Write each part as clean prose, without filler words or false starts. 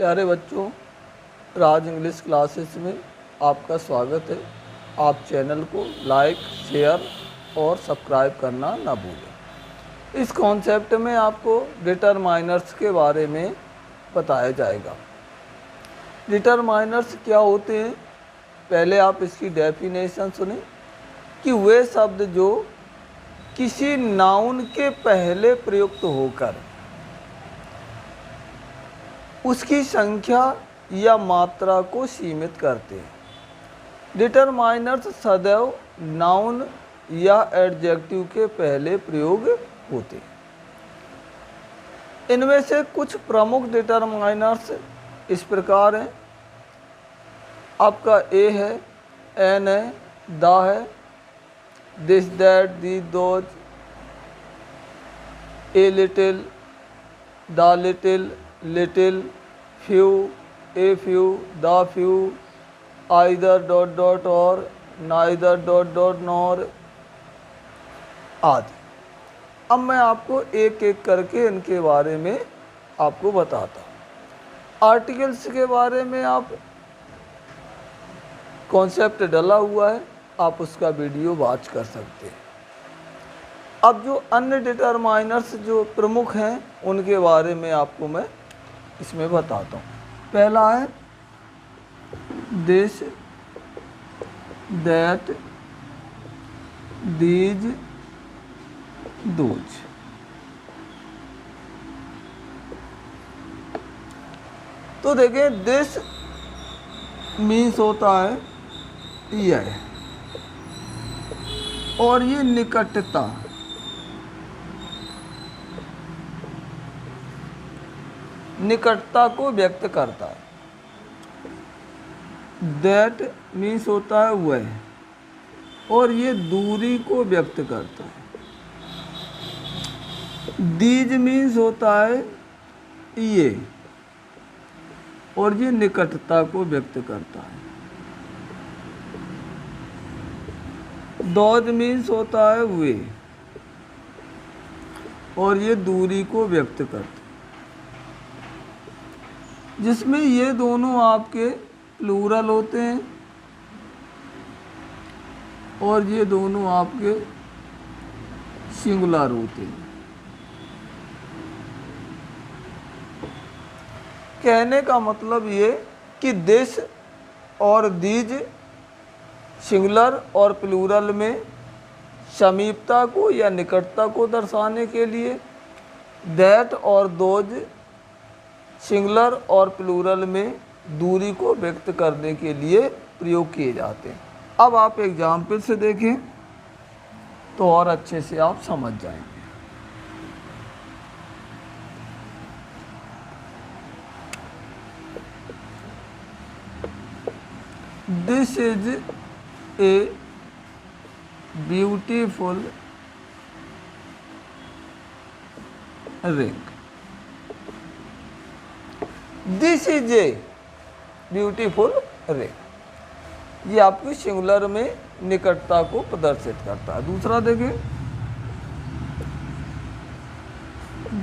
प्यारे बच्चों, राज English classes में आपका स्वागत है। आप चैनल को लाइक, शेयर और सब्सक्राइब करना ना भूलें। इस कॉन्सेप्ट में आपको डिटरमाइनर्स के बारे में बताया जाएगा। डिटरमाइनर्स क्या होते हैं, पहले आप इसकी डेफिनेशन सुने कि वे शब्द जो किसी नाउन के पहले प्रयुक्त होकर उसकी संख्या या मात्रा को सीमित करते हैं। डिटरमाइनर्स सदैव नाउन या एडजेक्टिव के पहले प्रयोग होते हैं। इनमें से कुछ प्रमुख डिटरमाइनर्स इस प्रकार हैं। आपका ए है, एन है, द है, this, that, these, those, a little, the little, little, few, a few, the few, either dot dot और, नाइदर डॉट डॉट नॉर आदि। अब मैं आपको एक एक करके इनके बारे में आपको बताता हूँ। आर्टिकल्स के बारे में आप कॉन्सेप्ट डला हुआ है, आप उसका वीडियो वॉच कर सकते हैं। अब जो अन्य डिटरमाइनर्स जो प्रमुख हैं उनके बारे में आपको मैं इसमें बताता हूँ। पहला है दिस, दैट, दीज, दोज। तो देखें, दिस मीन्स होता है यह, और ये निकटता, निकटता को व्यक्त करता है। दैट मीन्स होता है वह, और ये दूरी को व्यक्त करता है। दीज मीन्स होता है ये, और ये निकटता को व्यक्त करता है। दोज मीन्स होता है वे, और ये दूरी को व्यक्त करता है। जिसमें ये दोनों आपके प्लूरल होते हैं और ये दोनों आपके सिंगुलर होते हैं। कहने का मतलब ये कि दिस और दीज सिंगुलर और प्लूरल में समीपता को या निकटता को दर्शाने के लिए, दैट और दोज सिंगुलर और प्लूरल में दूरी को व्यक्त करने के लिए प्रयोग किए जाते हैं। अब आप एग्जाम्पल से देखें तो और अच्छे से आप समझ जाएंगे। This is a beautiful ring. This is a beautiful ring, ये आपकी सिंगुलर में निकटता को प्रदर्शित करता है। दूसरा देखें,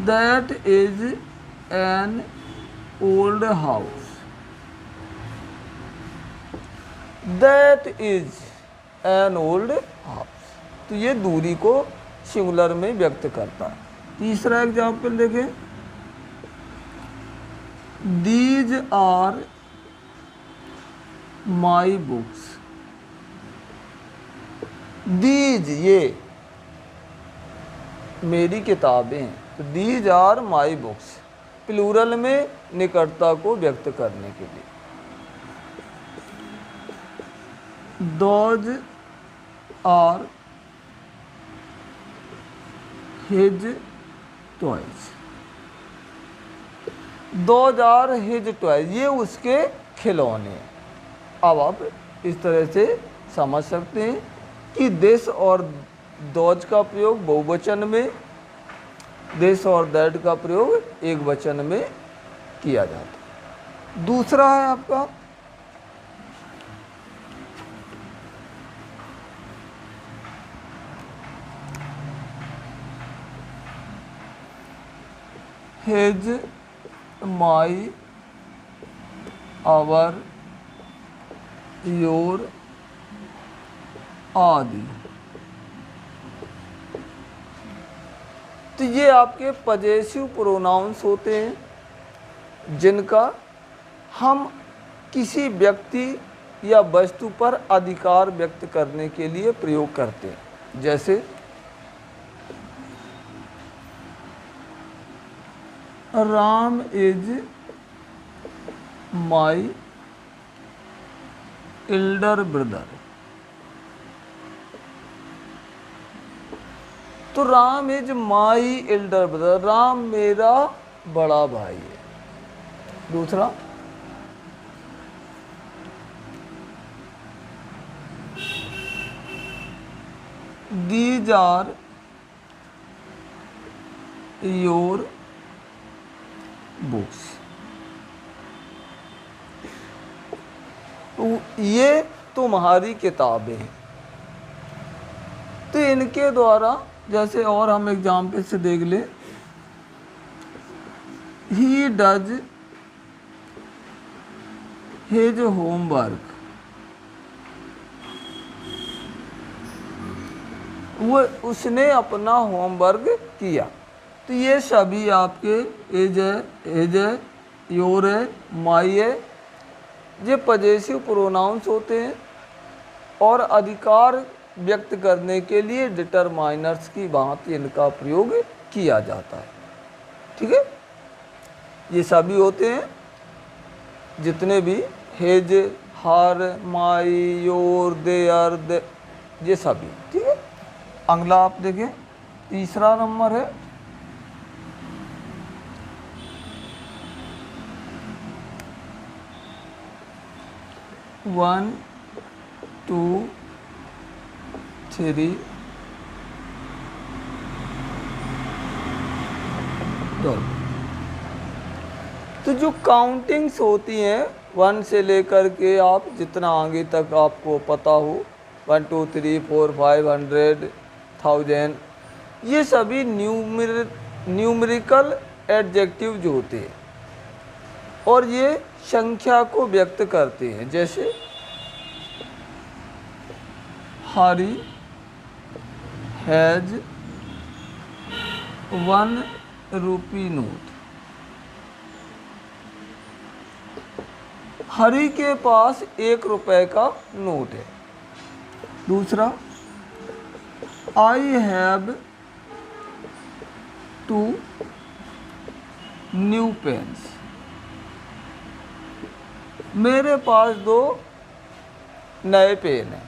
that is an old house. That is an old house, तो ये दूरी को सिंगुलर में व्यक्त करता है। तीसरा एग्जाम्पल देखें, These are my books. These ये मेरी किताबें हैं, तो these are my books plural में निकटता को व्यक्त करने के लिए। Those are his toys. Those are his toys, ये उसके खिलौने। अब आप इस तरह से समझ सकते हैं कि दिस और दोज का प्रयोग बहुवचन में, दिस और दैट का प्रयोग एक वचन में किया जाता है। दूसरा है आपका his, my, आवर, योर आदि। तो ये आपके पजेसिव प्रोनाउंस होते हैं जिनका हम किसी व्यक्ति या वस्तु पर अधिकार व्यक्त करने के लिए प्रयोग करते हैं। जैसे Ram is my elder brother. तो Ram is my elder brother, Ram मेरा बड़ा भाई है। दूसरा, दीज आर योर बुक्स। ये तुम्हारी किताबें हैं। तो इनके द्वारा, जैसे और हम एग्जाम्पल से देख ले, ही डज हिज होमवर्क, वो उसने अपना होमवर्क किया। तो ये सभी आपके इज है, हिज है, योर है, माई है, ये पजेसिव प्रोनाउंस होते हैं और अधिकार व्यक्त करने के लिए डिटरमाइनर्स की भांति इनका प्रयोग किया जाता है। ठीक है, ये सभी होते हैं जितने भी his, her, my, your, their, ये सभी। ठीक है, अगला आप देखें, तीसरा नंबर है वन, टू, थ्री, तो जो काउंटिंग्स होती हैं 1 से लेकर के आप जितना आगे तक आपको पता हो, 1 2 3 4 500 1000, ये सभी न्यूमेरिकल एडजेक्टिव जो होते हैं और ये संख्या को व्यक्त करते हैं। जैसे हरी हैज 1 रुपी नोट, हरी के पास 1 रुपए का नोट है। दूसरा, आई हैव 2 न्यू पेन्स, मेरे पास 2 नए पेन हैं।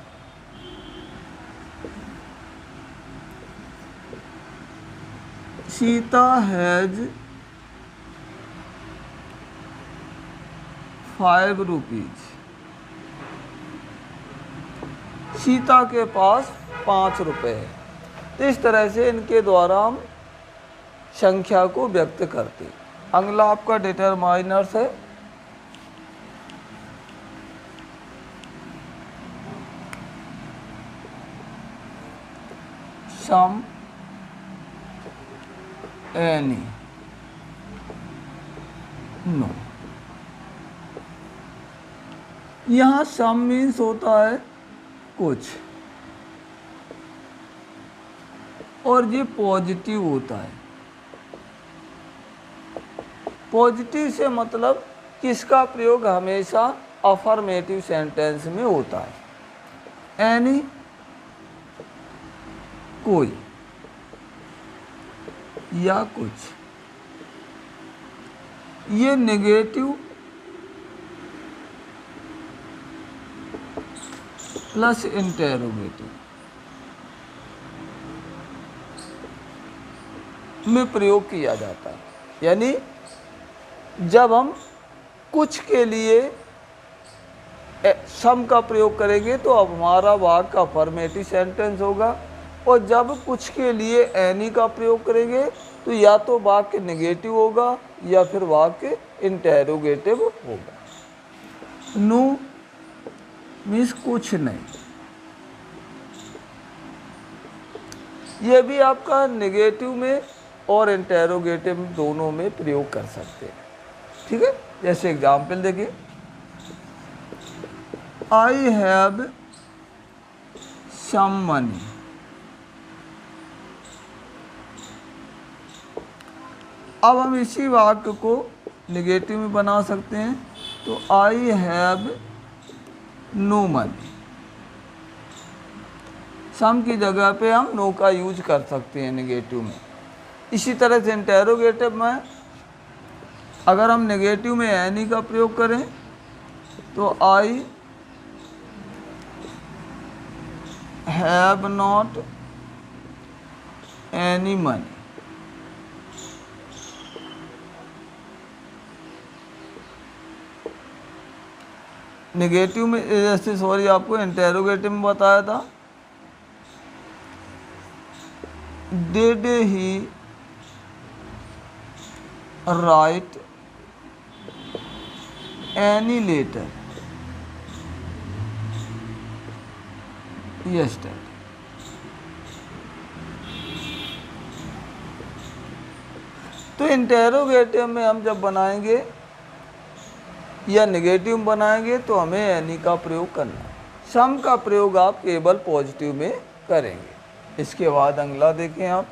सीता हैज 5 रुपीज, सीता के पास 5 रुपए है। तो इस तरह से इनके द्वारा हम संख्या को व्यक्त करते हैं। अगला आपका डिटरमाइनर्स है सम, एनी, नो। यहाँ सम मीन्स होता है कुछ और ये पॉजिटिव होता है। पॉजिटिव से मतलब किसका प्रयोग हमेशा अफर्मेटिव सेंटेंस में होता है। एनी, कोई या कुछ। ये नेगेटिव प्लस इंटेरोगेटिव में प्रयोग किया जाता है। यानी जब हम कुछ के लिए सम का प्रयोग करेंगे तो अब हमारा वाक्य का अफर्मेटिव सेंटेंस होगा, और जब कुछ के लिए एनी का प्रयोग करेंगे तो या तो वाक्य नेगेटिव होगा या फिर वाक्य इंटेरोगेटिव होगा। नो मीन्स कुछ नहीं। यह भी आपका नेगेटिव में और इंटेरोगेटिव दोनों में प्रयोग कर सकते हैं। ठीक है, जैसे एग्जाम्पल देखिए, आई हैव सम मनी। अब हम इसी वाक्य को निगेटिव में बना सकते हैं, तो आई हैव नो मनी। सम की जगह पे हम नो का यूज कर सकते हैं निगेटिव में। इसी तरह से इंटेरोगेटिव में अगर हम नेगेटिव में एनी का प्रयोग करें तो I have not any money. Negative में जैसे सॉरी आपको इंटेरोगेटिव में बताया था, did he write any letter yesterday. तो इंटेरोगेटिव में हम जब बनाएंगे या नेगेटिव में बनाएंगे तो हमें एनी का प्रयोग करना है। सम का प्रयोग आप केवल पॉजिटिव में करेंगे। इसके बाद अगला देखें आप,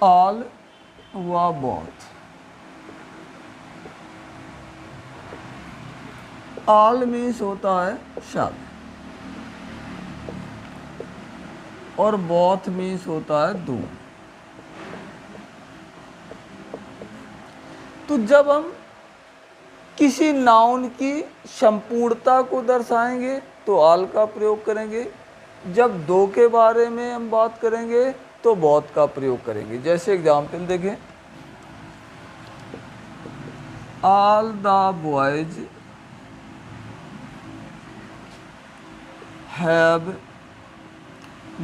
ऑल व बोथ। ऑल मीन्स होता है सब और बोथ मीन्स होता है दोनों। तो जब हम किसी नाउन की संपूर्णता को दर्शाएंगे तो ऑल का प्रयोग करेंगे। जब दो के बारे में हम बात करेंगे तो बोथ का प्रयोग करेंगे। जैसे एग्जाम्पल देखें, all the boys have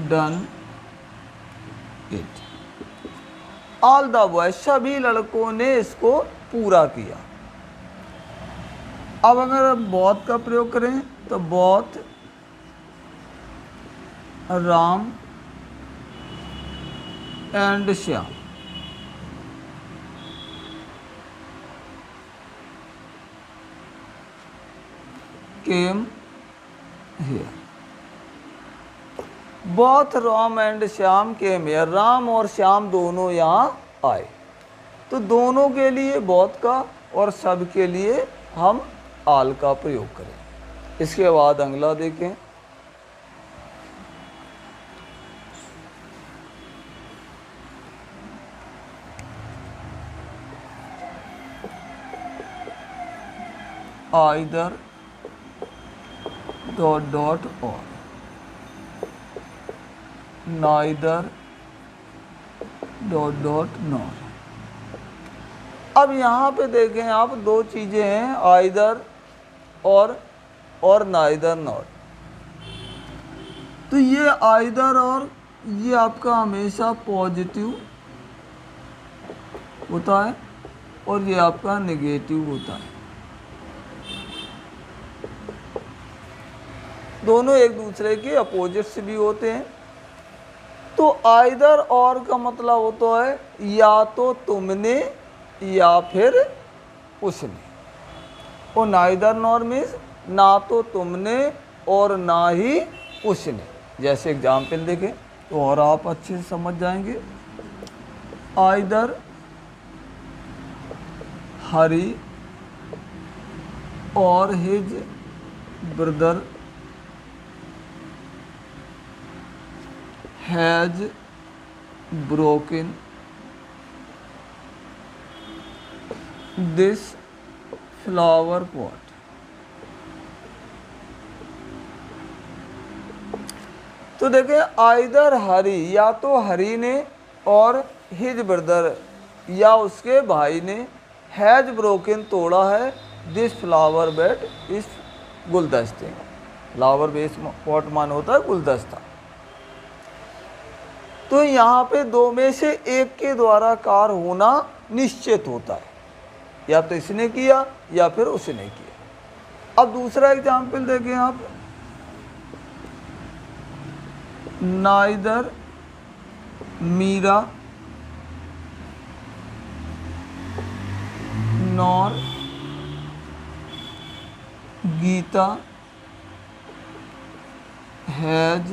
done it. All the boys, सभी लड़कों ने इसको पूरा किया। अब अगर हम बोथ का प्रयोग करें तो both Ram and Shyam came here. Both Ram and Shyam came here, Ram और श्याम दोनों यहाँ आए। तो दोनों के लिए बोथ का और सब के लिए हम ऑल का प्रयोग करें। इसके बाद अगला देखें, आइदर डॉट डॉट और, नाइदर डॉट डॉट नॉट। अब यहाँ पे देखें आप, दो चीज़ें हैं, आइदर और नाइदर नॉट। तो ये आइदर और ये आपका हमेशा पॉजिटिव होता है और ये आपका नेगेटिव होता है। दोनों एक दूसरे के अपोजिट्स भी होते हैं। तो आइदर और का मतलब होता है या तो तुमने या फिर उसने, और नाइदर नॉर मीन्स ना तो तुमने और ना ही उसने। जैसे एग्जाम्पल देखें तो और आप अच्छे से समझ जाएंगे। आइदर हरी और his brother has broken this flower pot. तो देखें, आइदर हरी या तो हरी ने और हिज ब्रदर या उसके भाई ने हैज ब्रोकन तोड़ा है दिस फ्लावर बेड, इस गुलदस्ते। फ्लावर बेस पॉट मान होता है गुलदस्ता। तो यहाँ पे दो में से एक के द्वारा कार्य होना निश्चित होता है, या तो इसने किया या फिर उसने किया। अब दूसरा एग्जाम्पल देखें आप, neither Meera nor Geeta has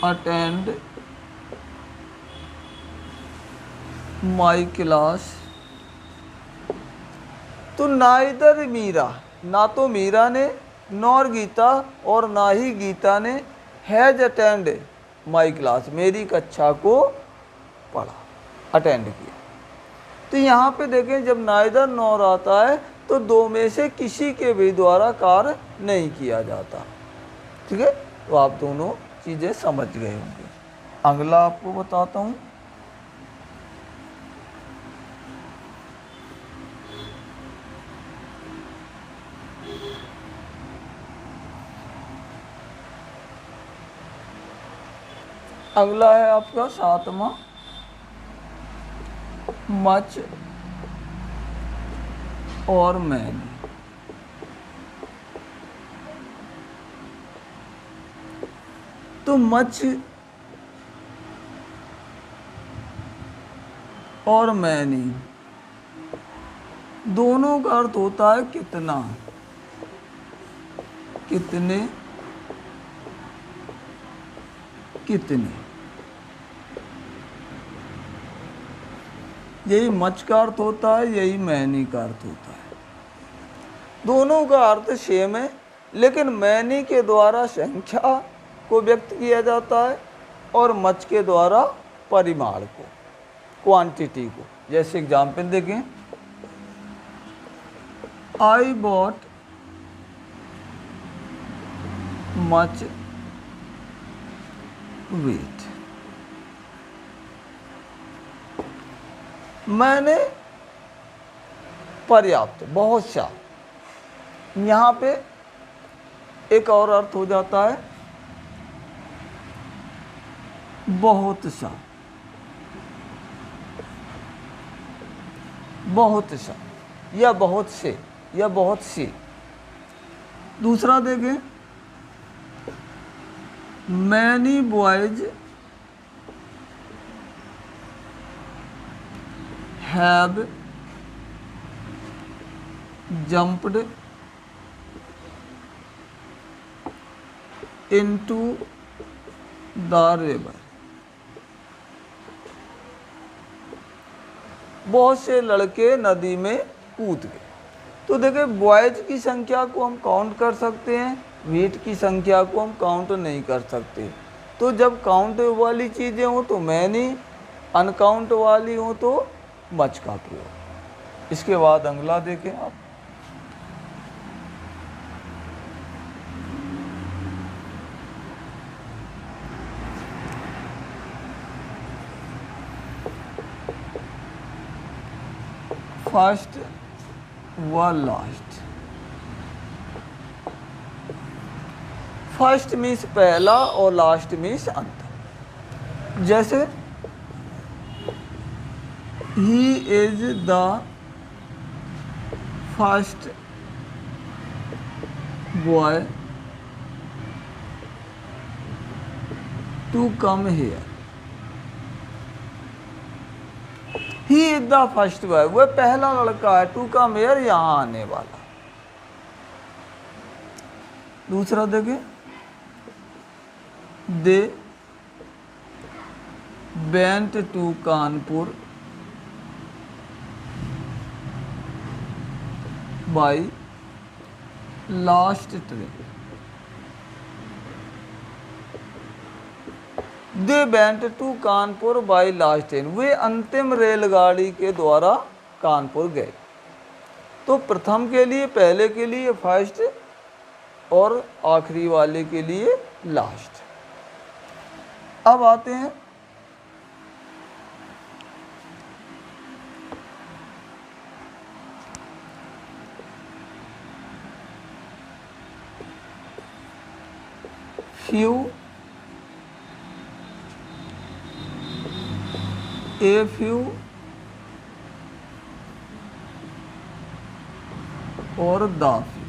attend my class. तो नाइदर मीरा, ना तो मीरा ने, नॉर गीता, और ना ही गीता ने, हैज अटेंड माई क्लास, मेरी कक्षा को पढ़ा, अटेंड किया। तो यहाँ पे देखें जब नाइदर नॉर आता है तो दो में से किसी के भी द्वारा कार्य नहीं किया जाता। ठीक है, तो आप दोनों चीज़ें समझ गए होंगे। अगला आपको बताता हूँ। अगला है आपका 7वां, मच और मैनी। तो मच और मैनी दोनों का अर्थ होता है कितना, कितने, कितने। यही मच का अर्थ होता है, यही मैनी का अर्थ होता है। दोनों का अर्थ सेम है, लेकिन मैनी के द्वारा संख्या को व्यक्त किया जाता है और मच के द्वारा परिमाण को, क्वांटिटी को। जैसे एग्जाम्पल देखें, आई बॉट मच वेट, मैंने पर्याप्त, बहुत सा। यहाँ पे एक और अर्थ हो जाता है बहुत सा, बहुत सा, या बहुत से, या बहुत सी। दूसरा देखें, many boys have jumped into the river. बहुत से लड़के नदी में कूद गए। तो देखिए बॉयज की संख्या को हम काउंट कर सकते हैं, वेट की संख्या को हम काउंट नहीं कर सकते। तो जब काउंट वाली चीज़ें हो तो मैनी, अनकाउंट वाली हो तो मच का प्रयोग। इसके बाद अगला देखें आप, फर्स्ट व लास्ट। फर्स्ट मीन्स पहला और लास्ट मीन्स अंत। जैसे he is the first boy to come here. He is the first boy, वह पहला लड़का है, टू कम हियर, यहाँ आने वाला। दूसरा देखें, they went to Kanpur by last train. They went to Kanpur by last train, वे अंतिम रेलगाड़ी के द्वारा कानपुर गए। तो प्रथम के लिए, पहले के लिए फर्स्ट और आखिरी वाले के लिए लास्ट। अब आते हैं फ्यू, ए फ्यू और the few.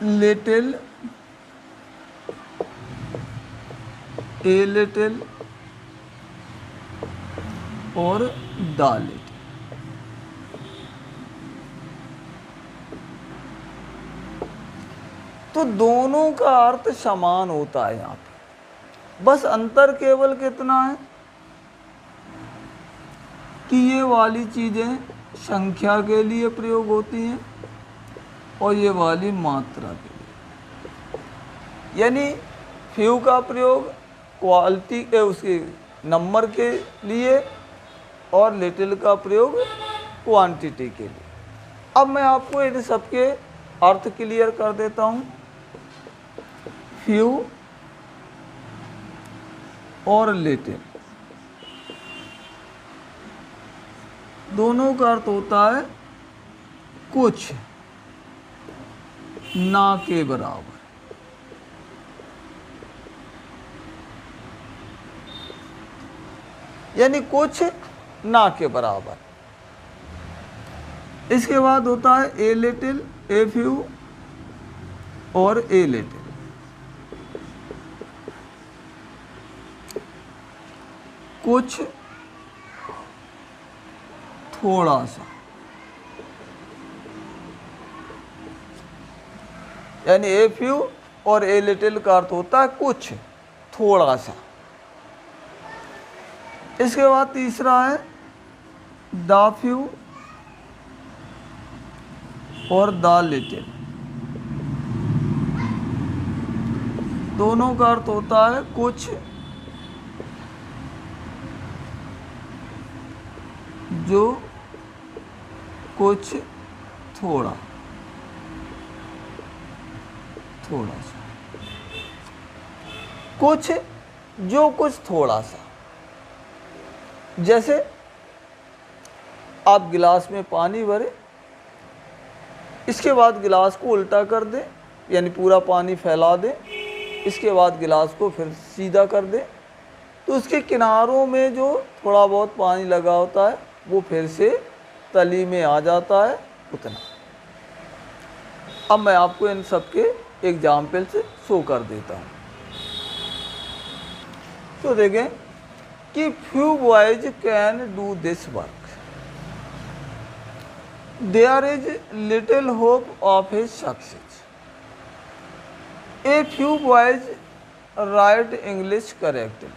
Little, a little और द लिटिल। तो दोनों का अर्थ समान होता है यहाँ पे, बस अंतर केवल कितना है कि ये वाली चीज़ें संख्या के लिए प्रयोग होती हैं और ये वाली मात्रा के लिए। यानी फ्यू का प्रयोग क्वालिटी के उसके नंबर के लिए और लिटिल का प्रयोग क्वांटिटी के लिए। अब मैं आपको इन सबके अर्थ क्लियर कर देता हूँ। फ्यू और लिटिल दोनों का अर्थ होता है कुछ, ना के बराबर। यानी कुछ ना के बराबर। इसके बाद होता है ए लिटिल, ए फ्यू और ए लिटिल। कुछ थोड़ा सा, यानी ए फ्यू और ए लिटिल का अर्थ होता है कुछ थोड़ा सा। इसके बाद तीसरा है द फ्यू और द लिटिल। दोनों का अर्थ होता है कुछ जो कुछ थोड़ा, थोड़ा सा, कुछ जो कुछ थोड़ा सा। जैसे आप गिलास में पानी भरे, इसके बाद गिलास को उल्टा कर दें, यानी पूरा पानी फैला दें, इसके बाद गिलास को फिर सीधा कर दें, तो उसके किनारों में जो थोड़ा बहुत पानी लगा होता है वो फिर से तली में आ जाता है उतना। अब मैं आपको इन सब के एग्जाम्पल से शो कर देता हूँ। तो देखें कि few boys can do this work, there is little hope of his success, a few boys write English correctly,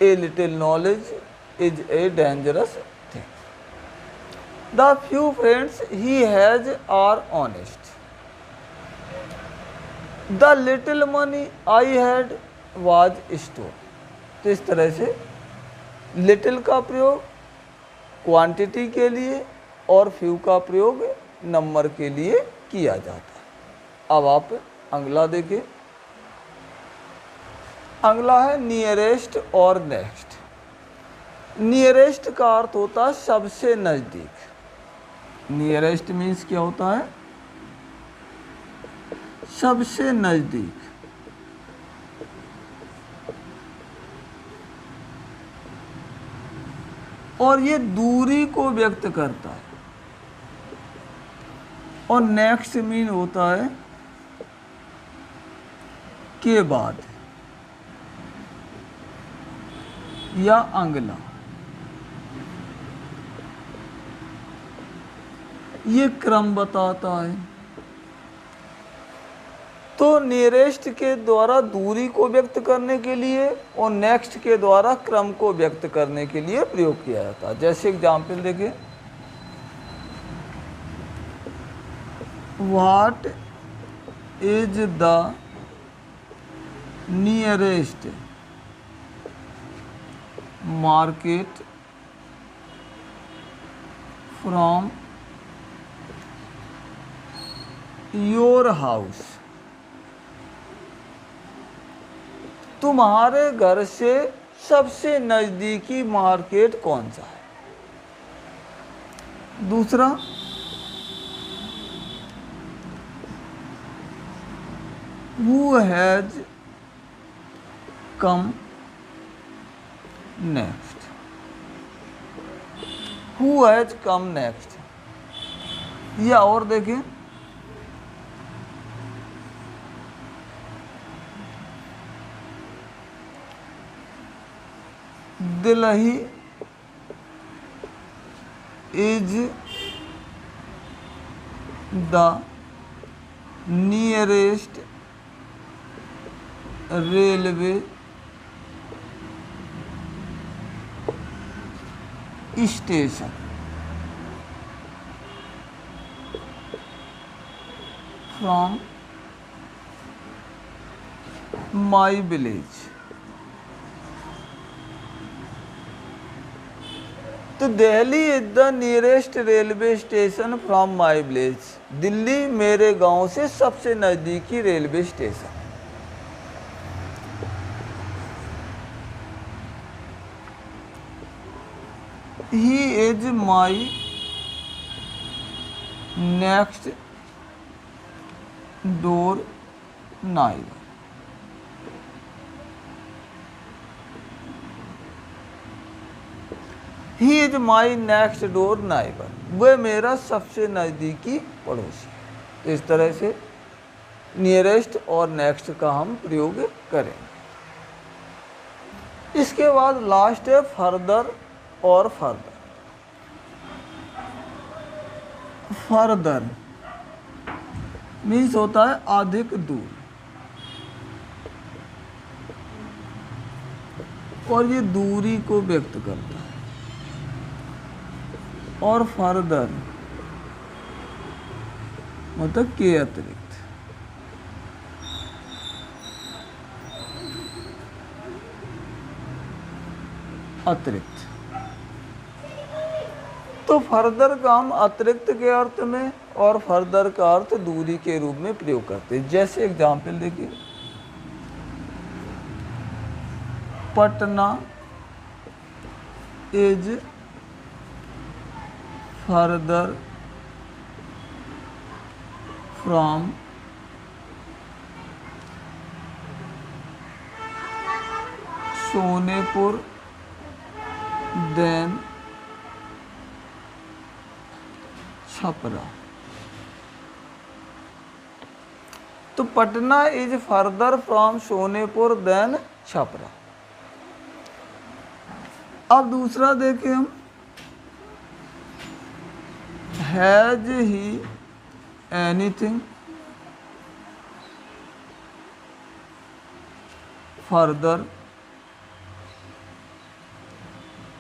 a little knowledge is a dangerous thing. The few friends he has are honest. The little money I had was stolen. तो इस तरह से little का प्रयोग quantity के लिए और few का प्रयोग नंबर के लिए किया जाता है। अब आप अगला देखें। अगला है नियरेस्ट और नेक्स्ट। नियरेस्ट का अर्थ होता है सबसे नज़दीक। नियरेस्ट मीन्स क्या होता है? सबसे नज़दीक। और ये दूरी को व्यक्त करता है। और नेक्स्ट मीन होता है के बाद या अगला। ये क्रम बताता है। तो नियरेस्ट के द्वारा दूरी को व्यक्त करने के लिए और नेक्स्ट के द्वारा क्रम को व्यक्त करने के लिए प्रयोग किया जाता है। जैसे एग्जाम्पल देखिए, what is the nearest market from your house. तुम्हारे घर से सबसे नजदीकी मार्केट कौन सा है? दूसरा, who has come next. Who has come next. या और देखें, Delhi is the nearest railway station from my village। तो Delhi is the nearest railway station from my village. Delhi मेरे गांव से सबसे नजदीकी railway station. He is my next door neighbour. He is my next door neighbour. वह मेरा सबसे नज़दीकी पड़ोसी है। तो इस तरह से नियरेस्ट और नेक्स्ट का हम प्रयोग करेंगे। इसके बाद लास्ट है फर्दर और फर्दर। फर्दर मीन्स होता है अधिक दूर, और ये दूरी को व्यक्त करता है। और फर्दर मतलब के अतिरिक्त। अतिरिक्त तो फर्दर का हम अतिरिक्त के अर्थ में और फर्दर का अर्थ दूरी के रूप में प्रयोग करते हैं। जैसे एग्जाम्पल देखिए, Patna is further from Sonepur than Chhapra. तो Patna is further from Sonepur than Chhapra. अब दूसरा देखें हम, has he anything further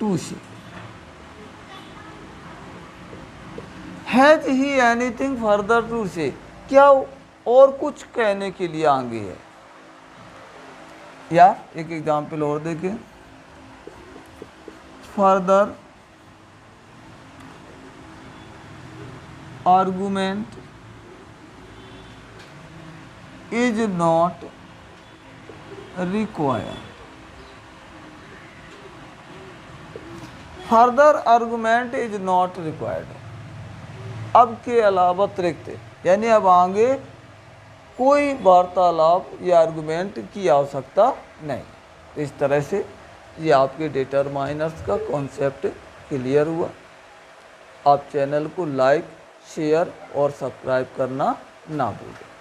to say. Has he anything further to say, क्या और कुछ कहने के लिए आगे है। या एक एग्जाम्पल और देखें, further argument is not required। Further argument is not required. अब के अलावा अतिरिक्त, यानी अब आगे कोई वार्तालाप या आर्गूमेंट की आवश्यकता नहीं। इस तरह से ये आपके डिटरमाइनर्स का कॉन्सेप्ट क्लियर हुआ। आप चैनल को लाइक, शेयर और सब्सक्राइब करना ना भूलें।